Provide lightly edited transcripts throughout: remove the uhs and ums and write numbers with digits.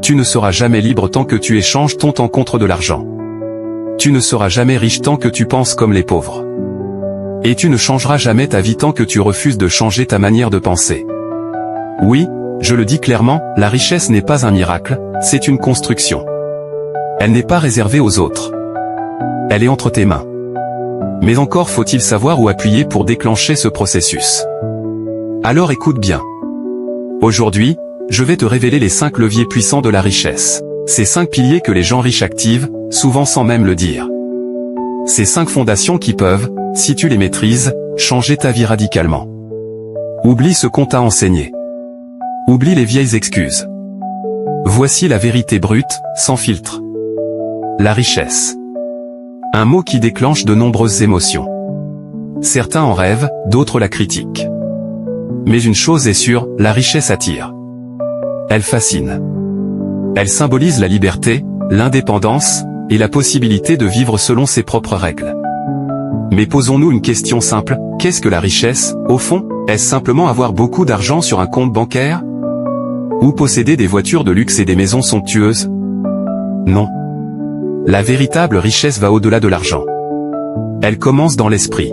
Tu ne seras jamais libre tant que tu échanges ton temps contre de l'argent. Tu ne seras jamais riche tant que tu penses comme les pauvres. Et tu ne changeras jamais ta vie tant que tu refuses de changer ta manière de penser. Oui, je le dis clairement, la richesse n'est pas un miracle, c'est une construction. Elle n'est pas réservée aux autres. Elle est entre tes mains. Mais encore faut-il savoir où appuyer pour déclencher ce processus. Alors écoute bien. Aujourd'hui, je vais te révéler les 5 leviers puissants de la richesse. Ces 5 piliers que les gens riches activent, souvent sans même le dire. Ces 5 fondations qui peuvent, si tu les maîtrises, changer ta vie radicalement. Oublie ce qu'on t'a enseigné. Oublie les vieilles excuses. Voici la vérité brute, sans filtre. La richesse. Un mot qui déclenche de nombreuses émotions. Certains en rêvent, d'autres la critiquent. Mais une chose est sûre, la richesse attire. Elle fascine. Elle symbolise la liberté, l'indépendance, et la possibilité de vivre selon ses propres règles. Mais posons-nous une question simple, qu'est-ce que la richesse, au fond? Est-ce simplement avoir beaucoup d'argent sur un compte bancaire? Ou posséder des voitures de luxe et des maisons somptueuses? Non. La véritable richesse va au-delà de l'argent. Elle commence dans l'esprit.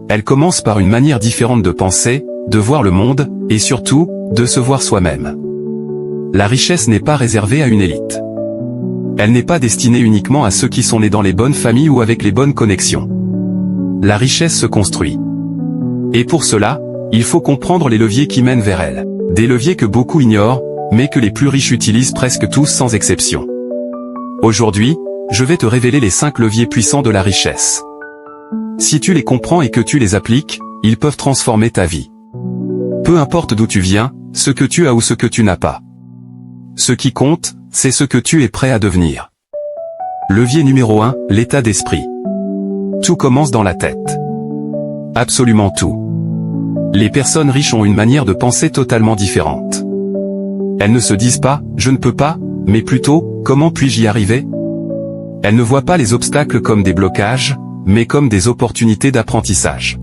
Elle commence par une manière différente de penser, de voir le monde, et surtout, de se voir soi-même. La richesse n'est pas réservée à une élite. Elle n'est pas destinée uniquement à ceux qui sont nés dans les bonnes familles ou avec les bonnes connexions. La richesse se construit. Et pour cela, il faut comprendre les leviers qui mènent vers elle. Des leviers que beaucoup ignorent, mais que les plus riches utilisent presque tous sans exception. Aujourd'hui, je vais te révéler les 5 leviers puissants de la richesse. Si tu les comprends et que tu les appliques, ils peuvent transformer ta vie. Peu importe d'où tu viens, ce que tu as ou ce que tu n'as pas. Ce qui compte, c'est ce que tu es prêt à devenir. Levier numéro 1, l'état d'esprit. Tout commence dans la tête. Absolument tout. Les personnes riches ont une manière de penser totalement différente. Elles ne se disent pas « je ne peux pas », mais plutôt « comment puis-je y arriver ?» Elles ne voient pas les obstacles comme des blocages, mais comme des opportunités d'apprentissage.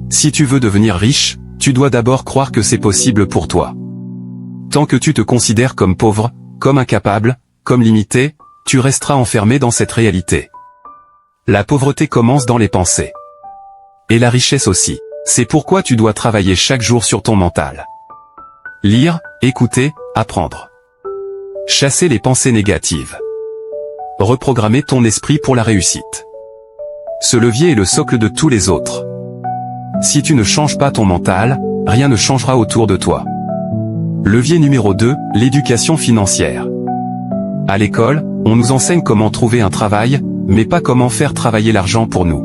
Si tu veux devenir riche, tu dois d'abord croire que c'est possible pour toi. Tant que tu te considères comme pauvre, comme incapable, comme limité, tu resteras enfermé dans cette réalité. La pauvreté commence dans les pensées. Et la richesse aussi. C'est pourquoi tu dois travailler chaque jour sur ton mental. Lire, écouter, apprendre. Chasser les pensées négatives. Reprogrammer ton esprit pour la réussite. Ce levier est le socle de tous les autres. Si tu ne changes pas ton mental, rien ne changera autour de toi. Levier numéro 2, l'éducation financière. À l'école, on nous enseigne comment trouver un travail, mais pas comment faire travailler l'argent pour nous.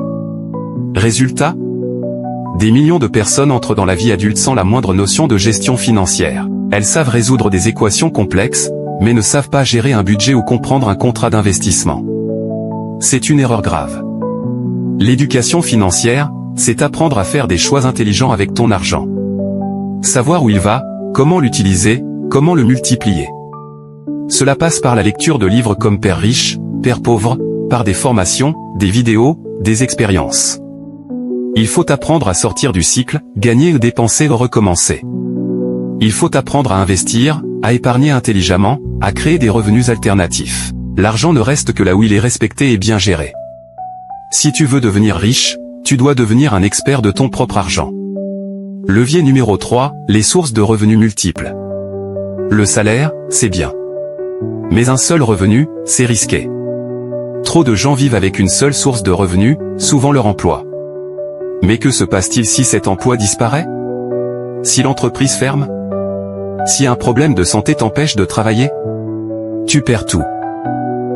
Résultat ? Des millions de personnes entrent dans la vie adulte sans la moindre notion de gestion financière. Elles savent résoudre des équations complexes, mais ne savent pas gérer un budget ou comprendre un contrat d'investissement. C'est une erreur grave. L'éducation financière, c'est apprendre à faire des choix intelligents avec ton argent. Savoir où il va, comment l'utiliser, comment le multiplier. Cela passe par la lecture de livres comme Père riche, Père pauvre, par des formations, des vidéos, des expériences. Il faut apprendre à sortir du cycle, gagner ou dépenser ou recommencer. Il faut apprendre à investir, à épargner intelligemment, à créer des revenus alternatifs. L'argent ne reste que là où il est respecté et bien géré. Si tu veux devenir riche, tu dois devenir un expert de ton propre argent. Levier numéro 3, les sources de revenus multiples. Le salaire, c'est bien. Mais un seul revenu, c'est risqué. Trop de gens vivent avec une seule source de revenus, souvent leur emploi. Mais que se passe-t-il si cet emploi disparaît? Si l'entreprise ferme? Si un problème de santé t'empêche de travailler? Tu perds tout.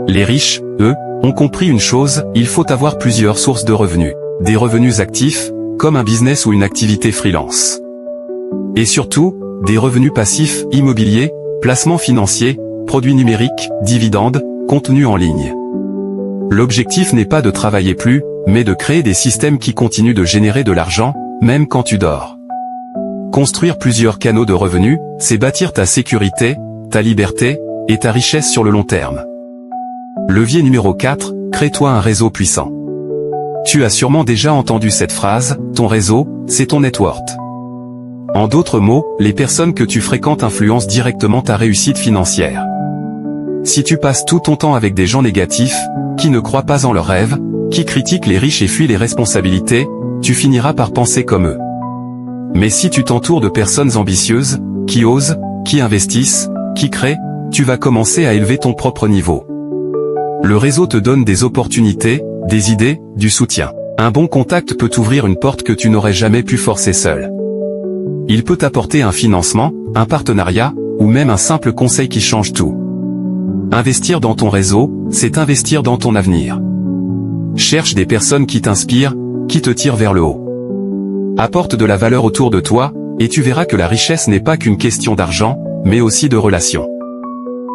Les riches, eux, ont compris une chose, il faut avoir plusieurs sources de revenus. Des revenus actifs, comme un business ou une activité freelance. Et surtout, des revenus passifs, immobiliers, placements financiers, produits numériques, dividendes, contenus en ligne. L'objectif n'est pas de travailler plus, mais de créer des systèmes qui continuent de générer de l'argent, même quand tu dors. Construire plusieurs canaux de revenus, c'est bâtir ta sécurité, ta liberté, et ta richesse sur le long terme. Levier numéro 4, crée-toi un réseau puissant. Tu as sûrement déjà entendu cette phrase, ton réseau, c'est ton net worth. En d'autres mots, les personnes que tu fréquentes influencent directement ta réussite financière. Si tu passes tout ton temps avec des gens négatifs, qui ne croient pas en leurs rêves, qui critiquent les riches et fuient les responsabilités, tu finiras par penser comme eux. Mais si tu t'entoures de personnes ambitieuses, qui osent, qui investissent, qui créent, tu vas commencer à élever ton propre niveau. Le réseau te donne des opportunités, des idées, du soutien. Un bon contact peut t'ouvrir une porte que tu n'aurais jamais pu forcer seul. Il peut t'apporter un financement, un partenariat, ou même un simple conseil qui change tout. Investir dans ton réseau, c'est investir dans ton avenir. Cherche des personnes qui t'inspirent, qui te tirent vers le haut. Apporte de la valeur autour de toi, et tu verras que la richesse n'est pas qu'une question d'argent, mais aussi de relations.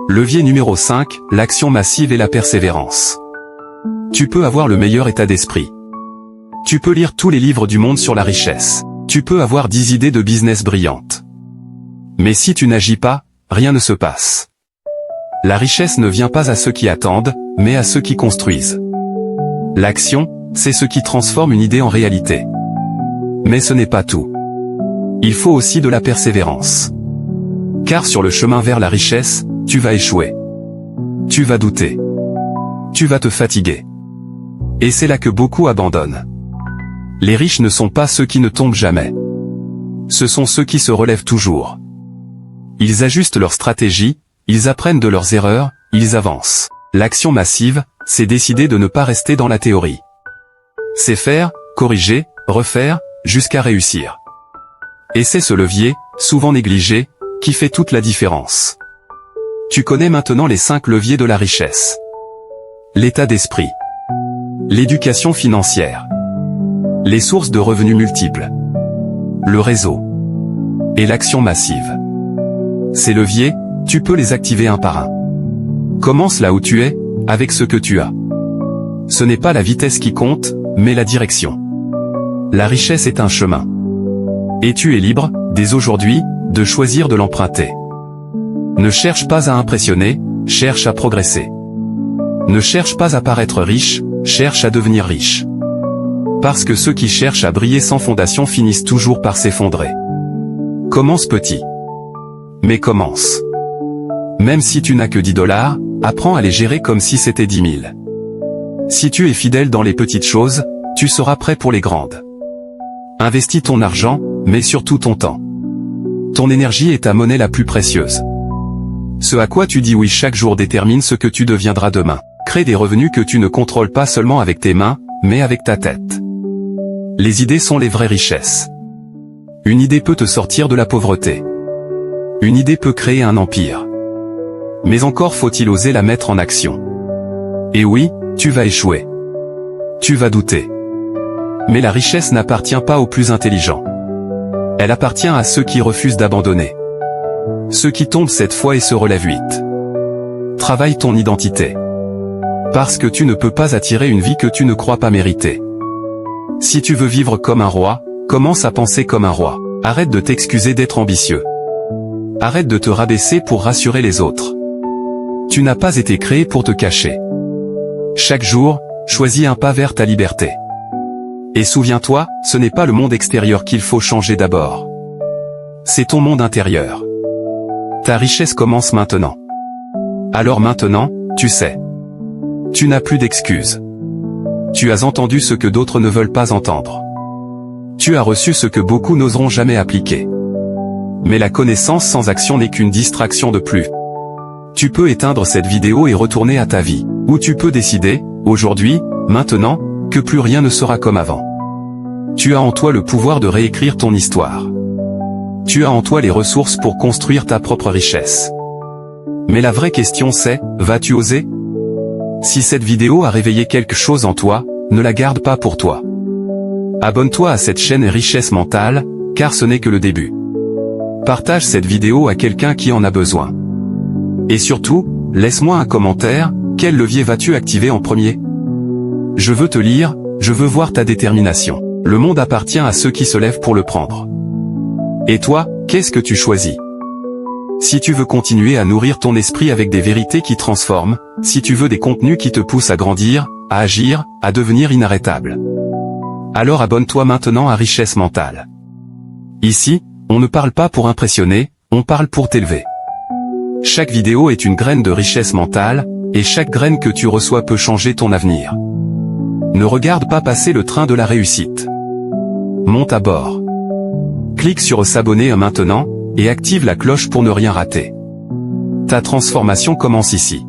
Levier numéro 5, l'action massive et la persévérance. Tu peux avoir le meilleur état d'esprit. Tu peux lire tous les livres du monde sur la richesse. Tu peux avoir 10 idées de business brillantes. Mais si tu n'agis pas, rien ne se passe. La richesse ne vient pas à ceux qui attendent, mais à ceux qui construisent. L'action, c'est ce qui transforme une idée en réalité. Mais ce n'est pas tout. Il faut aussi de la persévérance. Car sur le chemin vers la richesse, tu vas échouer. Tu vas douter. Tu vas te fatiguer. Et c'est là que beaucoup abandonnent. Les riches ne sont pas ceux qui ne tombent jamais. Ce sont ceux qui se relèvent toujours. Ils ajustent leur stratégie, ils apprennent de leurs erreurs, ils avancent. L'action massive, c'est décider de ne pas rester dans la théorie. C'est faire, corriger, refaire, jusqu'à réussir. Et c'est ce levier, souvent négligé, qui fait toute la différence. Tu connais maintenant les 5 leviers de la richesse. L'état d'esprit. L'éducation financière. Les sources de revenus multiples. Le réseau. Et l'action massive. Ces leviers, tu peux les activer un par un. Commence là où tu es, avec ce que tu as. Ce n'est pas la vitesse qui compte, mais la direction. La richesse est un chemin. Et tu es libre, dès aujourd'hui, de choisir de l'emprunter. Ne cherche pas à impressionner, cherche à progresser. Ne cherche pas à paraître riche, cherche à devenir riche. Parce que ceux qui cherchent à briller sans fondation finissent toujours par s'effondrer. Commence petit. Mais commence. Même si tu n'as que 10 $, apprends à les gérer comme si c'était 10 000. Si tu es fidèle dans les petites choses, tu seras prêt pour les grandes. Investis ton argent, mais surtout ton temps. Ton énergie est ta monnaie la plus précieuse. Ce à quoi tu dis oui chaque jour détermine ce que tu deviendras demain. Crée des revenus que tu ne contrôles pas seulement avec tes mains, mais avec ta tête. Les idées sont les vraies richesses. Une idée peut te sortir de la pauvreté. Une idée peut créer un empire. Mais encore faut-il oser la mettre en action. Et oui, tu vas échouer. Tu vas douter. Mais la richesse n'appartient pas aux plus intelligents. Elle appartient à ceux qui refusent d'abandonner. Ceux qui tombent cette fois et se relèvent vite. Travaille ton identité. Parce que tu ne peux pas attirer une vie que tu ne crois pas mériter. Si tu veux vivre comme un roi, commence à penser comme un roi. Arrête de t'excuser d'être ambitieux. Arrête de te rabaisser pour rassurer les autres. Tu n'as pas été créé pour te cacher. Chaque jour, choisis un pas vers ta liberté. Et souviens-toi, ce n'est pas le monde extérieur qu'il faut changer d'abord. C'est ton monde intérieur. Ta richesse commence maintenant. Alors maintenant, tu sais. Tu n'as plus d'excuses. Tu as entendu ce que d'autres ne veulent pas entendre. Tu as reçu ce que beaucoup n'oseront jamais appliquer. Mais la connaissance sans action n'est qu'une distraction de plus. Tu peux éteindre cette vidéo et retourner à ta vie. Ou tu peux décider, aujourd'hui, maintenant, que plus rien ne sera comme avant. Tu as en toi le pouvoir de réécrire ton histoire. Tu as en toi les ressources pour construire ta propre richesse. Mais la vraie question c'est, vas-tu oser ? Si cette vidéo a réveillé quelque chose en toi, ne la garde pas pour toi. Abonne-toi à cette chaîne Richesse Mentale, car ce n'est que le début. Partage cette vidéo à quelqu'un qui en a besoin. Et surtout, laisse-moi un commentaire, quel levier vas-tu activer en premier ? Je veux te lire, je veux voir ta détermination. Le monde appartient à ceux qui se lèvent pour le prendre. Et toi, qu'est-ce que tu choisis ? Si tu veux continuer à nourrir ton esprit avec des vérités qui transforment, si tu veux des contenus qui te poussent à grandir, à agir, à devenir inarrêtable. Alors abonne-toi maintenant à Richesse Mentale. Ici, On ne parle pas pour impressionner, on parle pour t'élever. Chaque vidéo est une graine de richesse mentale, et chaque graine que tu reçois peut changer ton avenir. Ne regarde pas passer le train de la réussite. Monte à bord. Clique sur s'abonner maintenant, et active la cloche pour ne rien rater. Ta transformation commence ici.